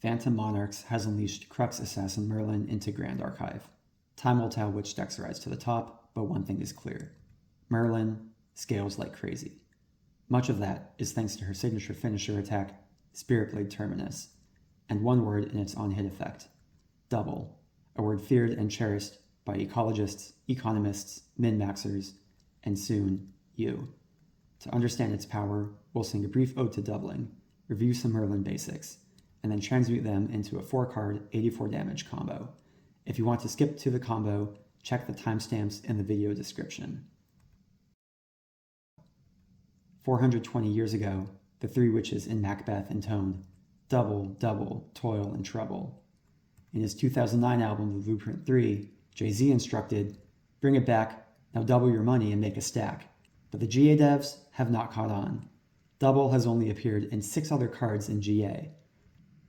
Phantom Monarchs has unleashed Crux Assassin Merlin into Grand Archive. Time will tell which decks rise to the top, but one thing is clear. Merlin scales like crazy. Much of that is thanks to her signature finisher attack, Spirit Blade Terminus, and one word in its on-hit effect, double, a word feared and cherished by ecologists, economists, min-maxers, and soon, you. To understand its power, we'll sing a brief ode to doubling, review some Merlin basics, and then transmute them into a 4-card, 84 damage combo. If you want to skip to the combo, check the timestamps in the video description. 420 years ago, the three witches in Macbeth intoned, "Double, double, toil and trouble." In his 2009 album, The Blueprint 3, Jay-Z instructed, "Bring it back, now double your money and make a stack." But the GA devs have not caught on. Double has only appeared in 6 other cards in GA.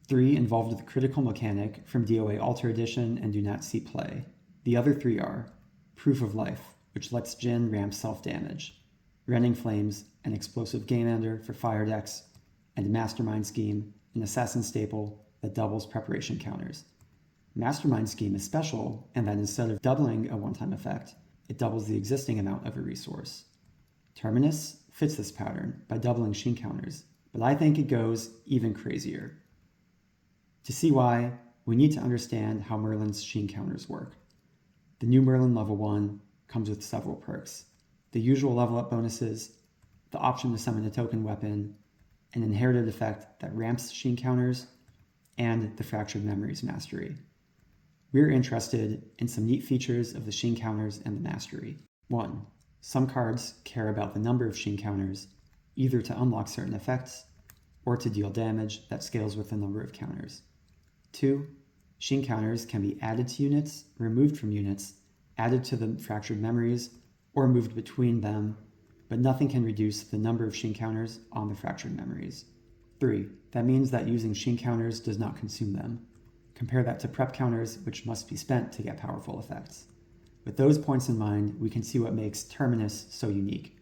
3 involved the critical mechanic from DOA Alter Edition and do not see play. The other 3 are Proof of Life, which lets Jin ramp self-damage, Rending Flames, an explosive game ender for fire decks, and Mastermind Scheme, an assassin staple that doubles preparation counters. Mastermind Scheme is special in that instead of doubling a one-time effect, it doubles the existing amount of a resource. Terminus fits this pattern by doubling sheen counters, but I think it goes even crazier. To see why, we need to understand how Merlin's sheen counters work. The new Merlin level 1 comes with several perks. The usual level up bonuses, the option to summon a token weapon, an inherited effect that ramps sheen counters, and the Fractured Memories mastery. We're interested in some neat features of the sheen counters and the mastery. 1. Some cards care about the number of sheen counters, either to unlock certain effects, or to deal damage that scales with the number of counters. 2. Sheen counters can be added to units, removed from units, added to the Fractured Memories, or moved between them, but nothing can reduce the number of sheen counters on the Fractured Memories. 3. That means that using sheen counters does not consume them. Compare that to prep counters, which must be spent to get powerful effects. With those points in mind, we can see what makes Terminus so unique.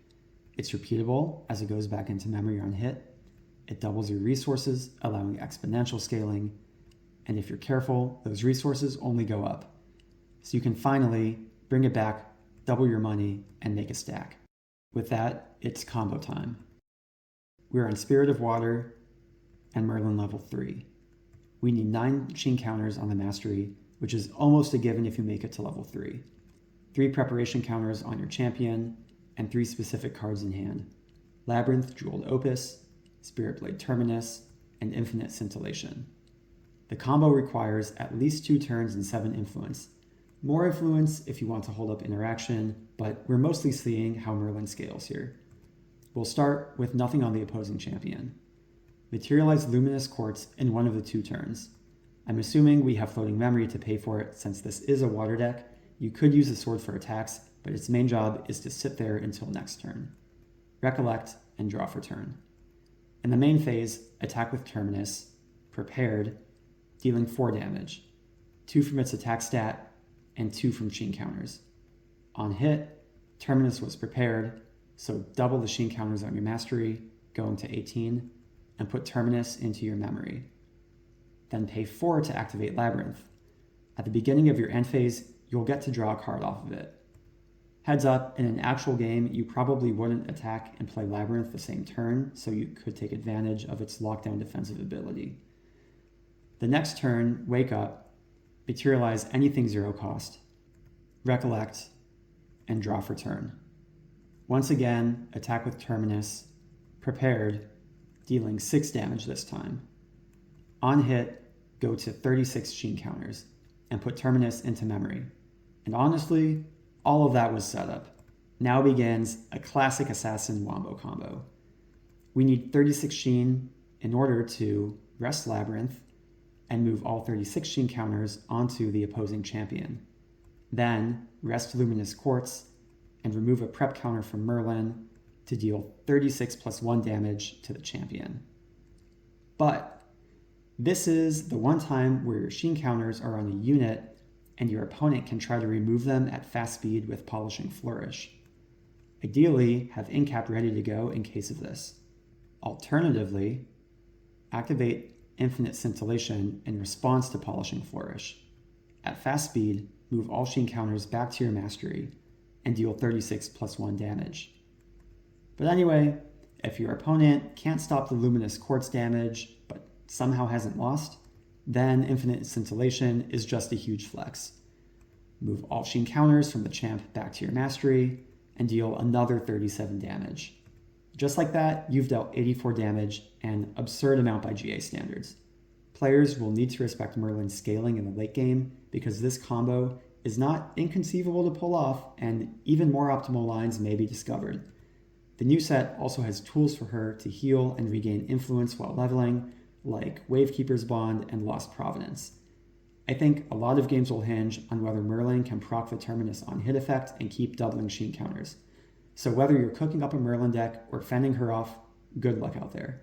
It's repeatable as it goes back into memory on hit. It doubles your resources, allowing exponential scaling. And if you're careful, those resources only go up. So you can finally bring it back, double your money, and make a stack. With that, it's combo time. We're on Spirit of Water and Merlin level 3. We need 9 sheen counters on the mastery, which is almost a given if you make it to level 3. 3 preparation counters on your champion, and 3 specific cards in hand. Labyrinth Jeweled Opus, Spirit Blade Terminus, and Infinite Scintillation. The combo requires at least 2 turns and 7 influence. More influence if you want to hold up interaction, but we're mostly seeing how Merlin scales here. We'll start with nothing on the opposing champion. Materialize Luminous Quartz in one of the 2 turns. I'm assuming we have floating memory to pay for it since this is a water deck. You could use the sword for attacks, but its main job is to sit there until next turn. Recollect and draw for turn. In the main phase, attack with Terminus, prepared, dealing 4 damage, 2 from its attack stat, and 2 from sheen counters. On hit, Terminus was prepared, so double the sheen counters on your mastery, going to 18, and put Terminus into your memory. Then pay 4 to activate Labyrinth. At the beginning of your end phase, you'll get to draw a card off of it. Heads up, in an actual game, you probably wouldn't attack and play Labyrinth the same turn, so you could take advantage of its lockdown defensive ability. The next turn, Wake Up, materialize anything 0 cost, recollect, and draw for turn. Once again, attack with Terminus, prepared, dealing 6 damage this time. On hit, go to 36 sheen counters, and put Terminus into memory. And honestly, all of that was set up. Now begins a classic assassin wombo combo. We need 36 sheen in order to rest Labyrinth and move all 36 sheen counters onto the opposing champion. Then rest Luminous Quartz and remove a prep counter from Merlin to deal 36 plus 1 damage to the champion. But this is the one time where your sheen counters are on a unit and your opponent can try to remove them at fast speed with Polishing Flourish. Ideally, have Incap ready to go in case of this. Alternatively, activate Infinite Scintillation in response to Polishing Flourish. At fast speed, move all Sheen counters back to your mastery and deal 36 plus 1 damage. But anyway, if your opponent can't stop the Luminous Quartz damage but somehow hasn't lost, then Infinite Scintillation is just a huge flex. Move all Sheen counters from the champ back to your mastery and deal another 37 damage. Just like that, you've dealt 84 damage, an absurd amount by GA standards. Players will need to respect Merlin's scaling in the late game because this combo is not inconceivable to pull off, and even more optimal lines may be discovered. The new set also has tools for her to heal and regain influence while leveling, like Wavekeeper's Bond and Lost Providence. I think a lot of games will hinge on whether Merlin can proc the Terminus on hit effect and keep doubling Sheen counters. So whether you're cooking up a Merlin deck or fending her off, good luck out there.